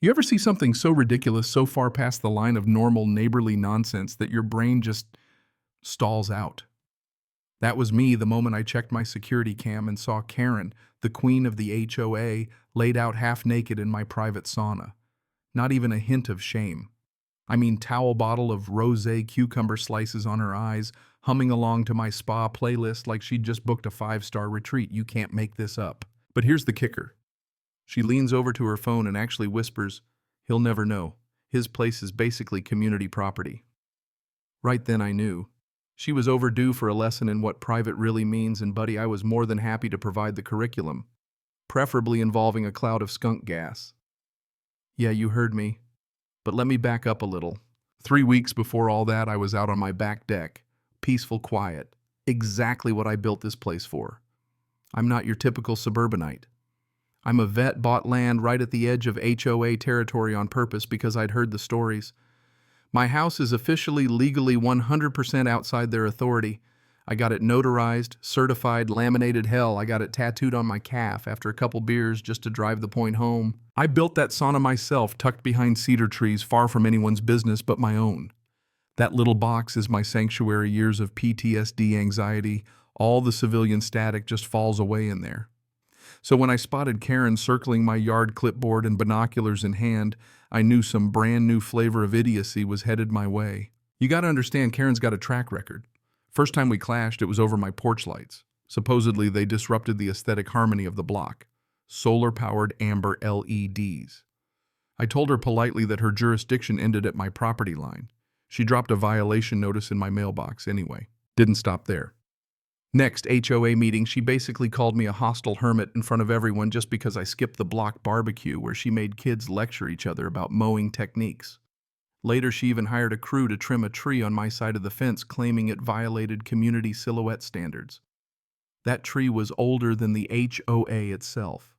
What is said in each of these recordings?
You ever see something so ridiculous, so far past the line of normal neighborly nonsense that your brain just stalls out? That was me the moment I checked my security cam and saw Karen, the queen of the HOA, laid out half naked in my private sauna. Not even a hint of shame. I mean, towel bottle of rosé cucumber slices on her eyes, humming along to my spa playlist like she'd just booked a 5-star retreat. You can't make this up. But here's the kicker. She leans over to her phone and actually whispers, "He'll never know. His place is basically community property." Right then I knew. She was overdue for a lesson in what private really means, and buddy, I was more than happy to provide the curriculum, preferably involving a cloud of skunk gas. Yeah, you heard me. But let me back up a little. 3 weeks before all that, I was out on my back deck. Peaceful quiet. Exactly what I built this place for. I'm not your typical suburbanite. I'm a vet, bought land right at the edge of HOA territory on purpose because I'd heard the stories. My house is officially, legally 100% outside their authority. I got it notarized, certified, laminated. Hell, I got it tattooed on my calf after a couple beers just to drive the point home. I built that sauna myself, tucked behind cedar trees, far from anyone's business but my own. That little box is my sanctuary. Years of PTSD, anxiety, all the civilian static just falls away in there. So when I spotted Karen circling my yard, clipboard and binoculars in hand, I knew some brand new flavor of idiocy was headed my way. You gotta understand, Karen's got a track record. First time we clashed, it was over my porch lights. Supposedly, they disrupted the aesthetic harmony of the block. Solar-powered amber LEDs. I told her politely that her jurisdiction ended at my property line. She dropped a violation notice in my mailbox anyway. Didn't stop there. Next HOA meeting, she basically called me a hostile hermit in front of everyone just because I skipped the block barbecue where she made kids lecture each other about mowing techniques. Later, she even hired a crew to trim a tree on my side of the fence, claiming it violated community silhouette standards. That tree was older than the HOA itself.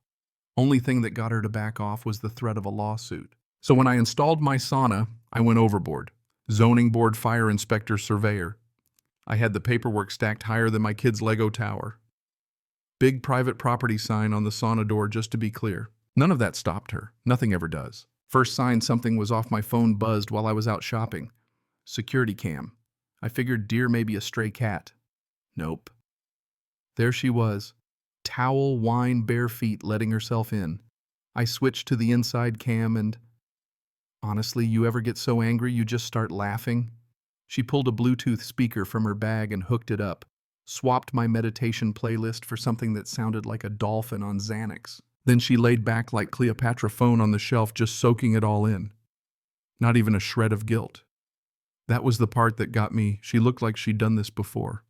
Only thing that got her to back off was the threat of a lawsuit. So when I installed my sauna, I went overboard. Zoning board, fire inspector, surveyor. I had the paperwork stacked higher than my kid's Lego tower. Big private property sign on the sauna door, just to be clear. None of that stopped her. Nothing ever does. First sign something was off, my phone buzzed while I was out shopping. Security cam. I figured deer, maybe a stray cat. Nope. There she was. Towel, wine, bare feet, letting herself in. I switched to the inside cam and... honestly, you ever get so angry you just start laughing? She pulled a Bluetooth speaker from her bag and hooked it up, swapped my meditation playlist for something that sounded like a dolphin on Xanax. Then she laid back like Cleopatra, phone on the shelf, just soaking it all in. Not even a shred of guilt. That was the part that got me. She looked like she'd done this before.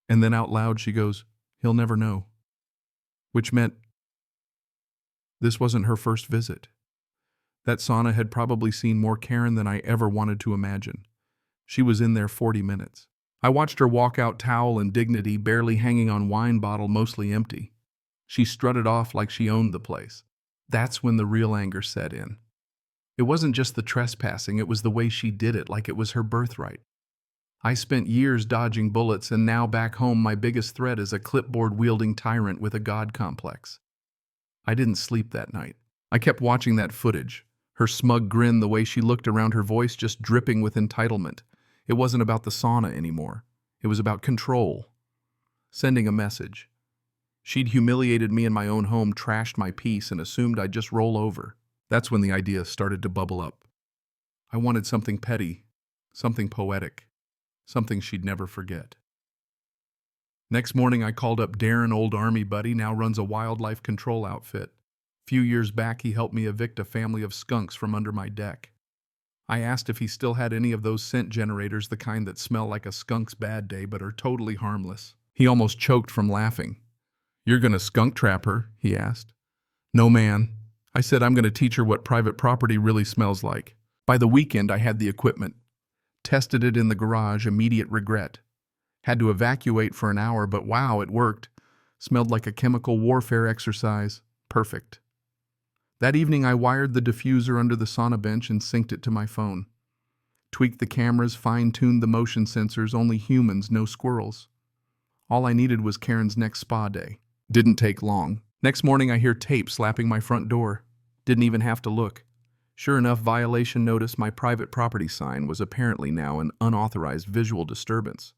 And then out loud she goes, "He'll never know." Which meant this wasn't her first visit. That sauna had probably seen more Karen than I ever wanted to imagine. She was in there 40 minutes. I watched her walk out, towel and dignity barely hanging on wine bottle, mostly empty. She strutted off like she owned the place. That's when the real anger set in. It wasn't just the trespassing, it was the way she did it, like it was her birthright. I spent years dodging bullets, and now back home my biggest threat is a clipboard-wielding tyrant with a god complex. I didn't sleep that night. I kept watching that footage. Her smug grin, the way she looked around, her voice just dripping with entitlement. It wasn't about the sauna anymore. It was about control. Sending a message. She'd humiliated me in my own home, trashed my peace, and assumed I'd just roll over. That's when the idea started to bubble up. I wanted something petty, something poetic, something she'd never forget. Next morning, I called up Darren, old army buddy, now runs a wildlife control outfit. Few years back, he helped me evict a family of skunks from under my deck. I asked if he still had any of those scent generators, the kind that smell like a skunk's bad day but are totally harmless. He almost choked from laughing. "You're gonna skunk trap her?" he asked. "No, man." I said, "I'm gonna teach her what private property really smells like." By the weekend, I had the equipment. Tested it in the garage, immediate regret. Had to evacuate for an hour, but wow, it worked. Smelled like a chemical warfare exercise. Perfect. That evening, I wired the diffuser under the sauna bench and synced it to my phone. Tweaked the cameras, fine-tuned the motion sensors, only humans, no squirrels. All I needed was Karen's next spa day. Didn't take long. Next morning, I hear tape slapping my front door. Didn't even have to look. Sure enough, violation notice, my private property sign was apparently now an unauthorized visual disturbance.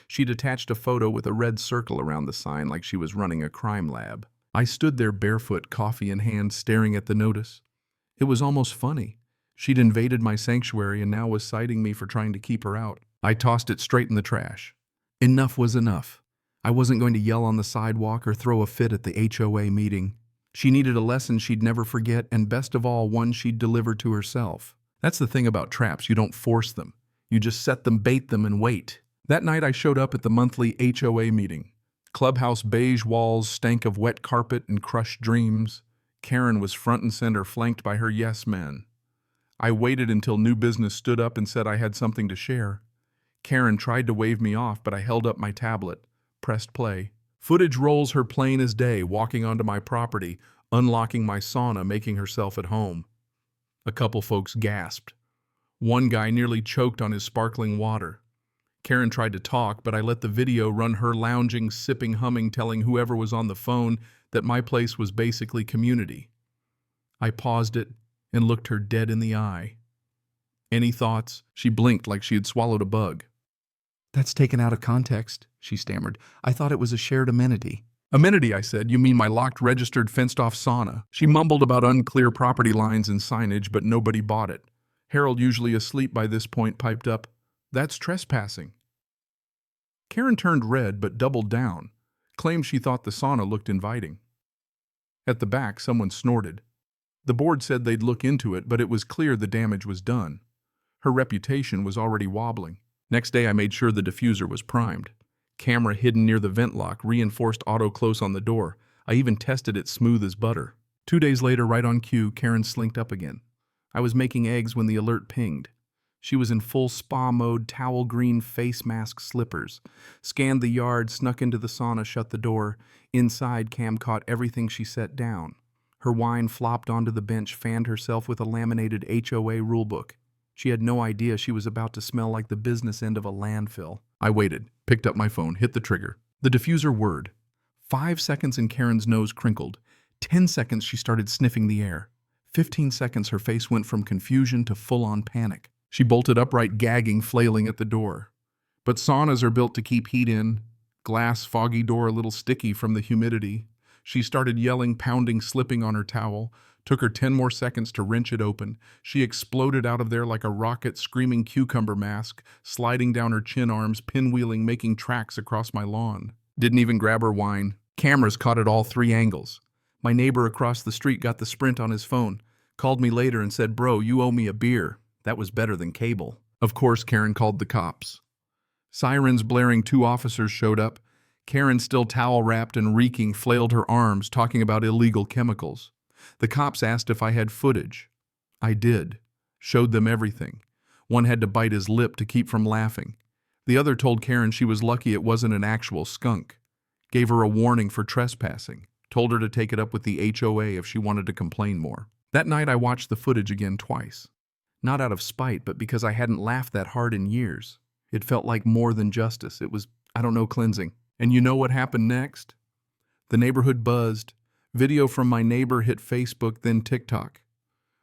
She'd attached a photo with a red circle around the sign like she was running a crime lab. I stood there barefoot, coffee in hand, staring at the notice. It was almost funny. She'd invaded my sanctuary and now was citing me for trying to keep her out. I tossed it straight in the trash. Enough was enough. I wasn't going to yell on the sidewalk or throw a fit at the HOA meeting. She needed a lesson she'd never forget, and best of all, one she'd deliver to herself. That's the thing about traps, you don't force them. You just set them, bait them, and wait. That night I showed up at the monthly HOA meeting. Clubhouse beige walls stank of wet carpet and crushed dreams. Karen was front and center, flanked by her yes men. I waited until new business stood up and said I had something to share. Karen tried to wave me off, but I held up my tablet, pressed play. Footage rolls her plain as day, walking onto my property, unlocking my sauna, making herself at home. A couple folks gasped. One guy nearly choked on his sparkling water. Karen tried to talk, but I let the video run her lounging, sipping, humming, telling whoever was on the phone that my place was basically community. I paused it and looked her dead in the eye. Any thoughts? She blinked like she had swallowed a bug. That's taken out of context, she stammered. I thought it was a shared amenity. Amenity, I said. You mean my locked, registered, fenced-off sauna? She mumbled about unclear property lines and signage, but nobody bought it. Harold, usually asleep by this point, piped up, "That's trespassing." Karen turned red but doubled down, claimed she thought the sauna looked inviting. At the back, someone snorted. The board said they'd look into it, but it was clear the damage was done. Her reputation was already wobbling. Next day, I made sure the diffuser was primed. Camera hidden near the vent lock, reinforced auto-close on the door. I even tested it smooth as butter. 2 days later, right on cue, Karen slinked up again. I was making eggs when the alert pinged. She was in full spa mode, towel green face mask slippers. Scanned the yard, snuck into the sauna, shut the door. Inside, Cam caught everything she set down. Her wine flopped onto the bench, fanned herself with a laminated HOA rulebook. She had no idea she was about to smell like the business end of a landfill. I waited, picked up my phone, hit the trigger. The diffuser whirred. 5 seconds and Karen's nose crinkled. 10 seconds she started sniffing the air. 15 seconds her face went from confusion to full-on panic. She bolted upright, gagging, flailing at the door. But saunas are built to keep heat in. Glass, foggy door, a little sticky from the humidity. She started yelling, pounding, slipping on her towel. Took her 10 more seconds to wrench it open. She exploded out of there like a rocket, screaming cucumber mask, sliding down her chin arms, pinwheeling, making tracks across my lawn. Didn't even grab her wine. Cameras caught it all 3 angles. My neighbor across the street got the Sprint on his phone, called me later and said, "Bro, you owe me a beer." That was better than cable. Of course, Karen called the cops. Sirens blaring, 2 officers showed up. Karen, still towel-wrapped and reeking, flailed her arms, talking about illegal chemicals. The cops asked if I had footage. I did. Showed them everything. One had to bite his lip to keep from laughing. The other told Karen she was lucky it wasn't an actual skunk. Gave her a warning for trespassing. Told her to take it up with the HOA if she wanted to complain more. That night I watched the footage again twice. Not out of spite, but because I hadn't laughed that hard in years. It felt like more than justice. It was, cleansing. And you know what happened next? The neighborhood buzzed. Video from my neighbor hit Facebook, then TikTok.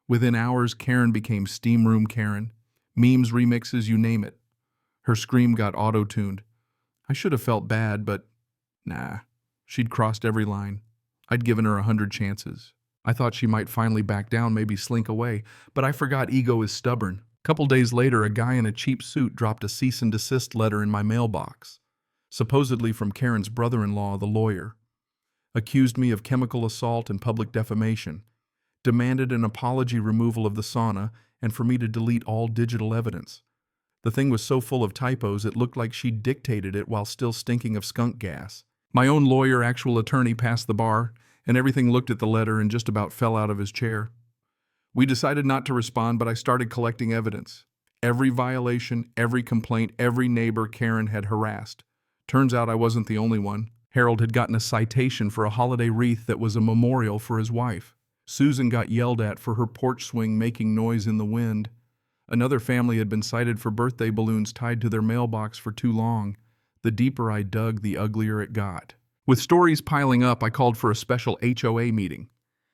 Within hours, Karen became Steam Room Karen. Memes, remixes, you name it. Her scream got auto-tuned. I should have felt bad, but nah. She'd crossed every line. I'd given her 100 chances. I thought she might finally back down, maybe slink away, but I forgot ego is stubborn. Couple days later, a guy in a cheap suit dropped a cease and desist letter in my mailbox, supposedly from Karen's brother-in-law, the lawyer. Accused me of chemical assault and public defamation, demanded an apology, removal of the sauna, and for me to delete all digital evidence. The thing was so full of typos it looked like she dictated it while still stinking of skunk gas. My own lawyer, actual attorney, passed the bar, and everything looked at the letter and just about fell out of his chair. We decided not to respond, but I started collecting evidence. Every violation, every complaint, every neighbor Karen had harassed. Turns out I wasn't the only one. Harold had gotten a citation for a holiday wreath that was a memorial for his wife. Susan got yelled at for her porch swing making noise in the wind. Another family had been cited for birthday balloons tied to their mailbox for too long. The deeper I dug, the uglier it got. With stories piling up, I called for a special HOA meeting.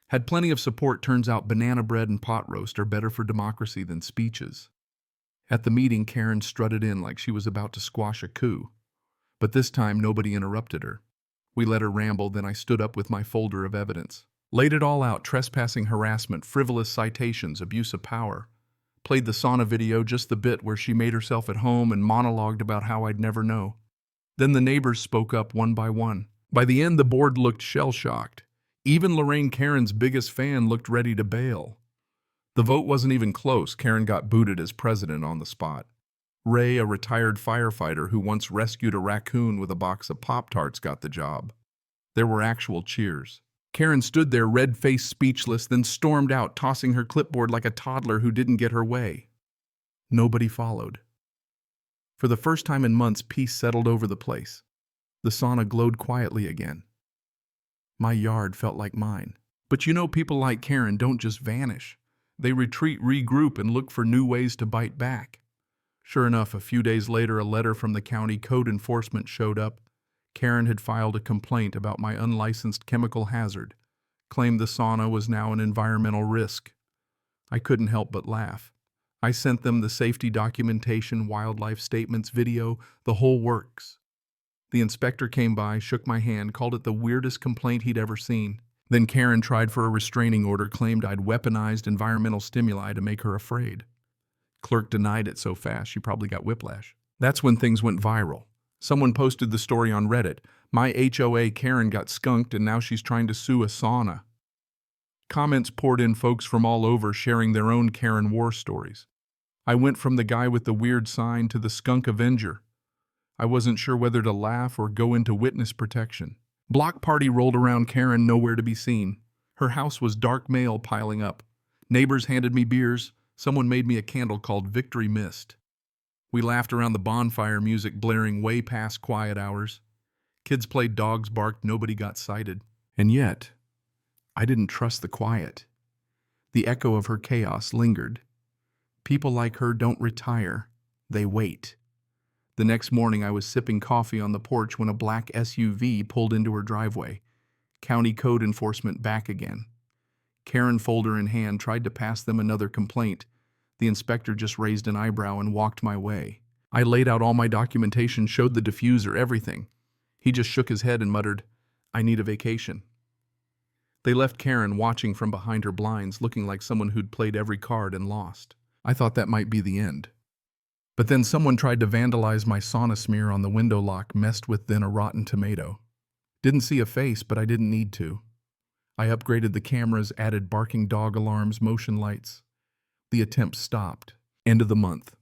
Had plenty of support. Turns out banana bread and pot roast are better for democracy than speeches. At the meeting, Karen strutted in like she was about to squash a coup. But this time, nobody interrupted her. We let her ramble, then I stood up with my folder of evidence. Laid it all out: trespassing, harassment, frivolous citations, abuse of power. Played the sauna video, just the bit where she made herself at home and monologued about how I'd never know. Then the neighbors spoke up one by one. By the end, the board looked shell-shocked. Even Lorraine, Karen's biggest fan, looked ready to bail. The vote wasn't even close. Karen got booted as president on the spot. Ray, a retired firefighter who once rescued a raccoon with a box of Pop-Tarts, got the job. There were actual cheers. Karen stood there, red-faced, speechless, then stormed out, tossing her clipboard like a toddler who didn't get her way. Nobody followed. For the first time in months, peace settled over the place. The sauna glowed quietly again. My yard felt like mine. But you know, people like Karen don't just vanish. They retreat, regroup, and look for new ways to bite back. Sure enough, a few days later, a letter from the county code enforcement showed up. Karen had filed a complaint about my unlicensed chemical hazard, claimed the sauna was now an environmental risk. I couldn't help but laugh. I sent them the safety documentation, wildlife statements, video, the whole works. The inspector came by, shook my hand, called it the weirdest complaint he'd ever seen. Then Karen tried for a restraining order, claimed I'd weaponized environmental stimuli to make her afraid. Clerk denied it so fast she probably got whiplash. That's when things went viral. Someone posted the story on Reddit. My HOA Karen got skunked and now she's trying to sue a sauna. Comments poured in, folks from all over sharing their own Karen war stories. I went from the guy with the weird sign to the skunk avenger. I wasn't sure whether to laugh or go into witness protection. Block party rolled around, Karen nowhere to be seen. Her house was dark mail piling up. Neighbors handed me beers. Someone made me a candle called Victory Mist. We laughed around the bonfire, music blaring way past quiet hours. Kids played, dogs barked, nobody got cited. And yet, I didn't trust the quiet. The echo of her chaos lingered. People like her don't retire, they wait. The next morning, I was sipping coffee on the porch when a black SUV pulled into her driveway. County code enforcement back again. Karen, folder in hand, tried to pass them another complaint. The inspector just raised an eyebrow and walked my way. I laid out all my documentation, showed the diffuser, everything. He just shook his head and muttered, "I need a vacation." They left Karen watching from behind her blinds, looking like someone who'd played every card and lost. I thought that might be the end. But then someone tried to vandalize my sauna smear on the window lock, messed with then a rotten tomato. Didn't see a face, but I didn't need to. I upgraded the cameras, added barking dog alarms, motion lights. The attempt stopped. End of the month.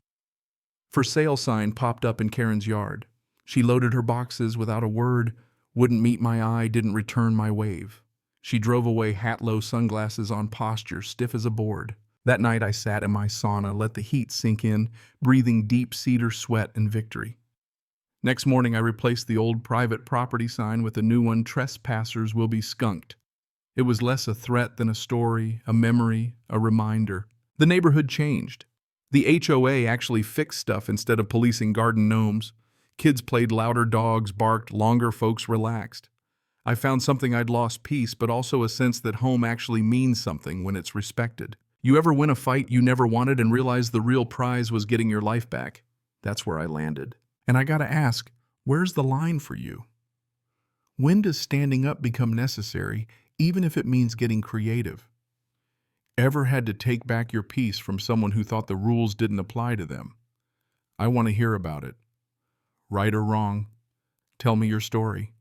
For sale sign popped up in Karen's yard. She loaded her boxes without a word, wouldn't meet my eye, didn't return my wave. She drove away, hat low, sunglasses on, posture stiff as a board. That night I sat in my sauna, let the heat sink in, breathing deep cedar sweat and victory. Next morning I replaced the old private property sign with a new one: "Trespassers will be skunked." It was less a threat than a story, a memory, a reminder. The neighborhood changed. The HOA actually fixed stuff instead of policing garden gnomes. Kids played louder, dogs barked, longer, folks relaxed. I found something I'd lost: peace, but also a sense that home actually means something when it's respected. You ever win a fight you never wanted and realize the real prize was getting your life back? That's where I landed. And I gotta ask, where's the line for you? When does standing up become necessary, even if it means getting creative? Ever had to take back your peace from someone who thought the rules didn't apply to them? I want to hear about it. Right or wrong, tell me your story.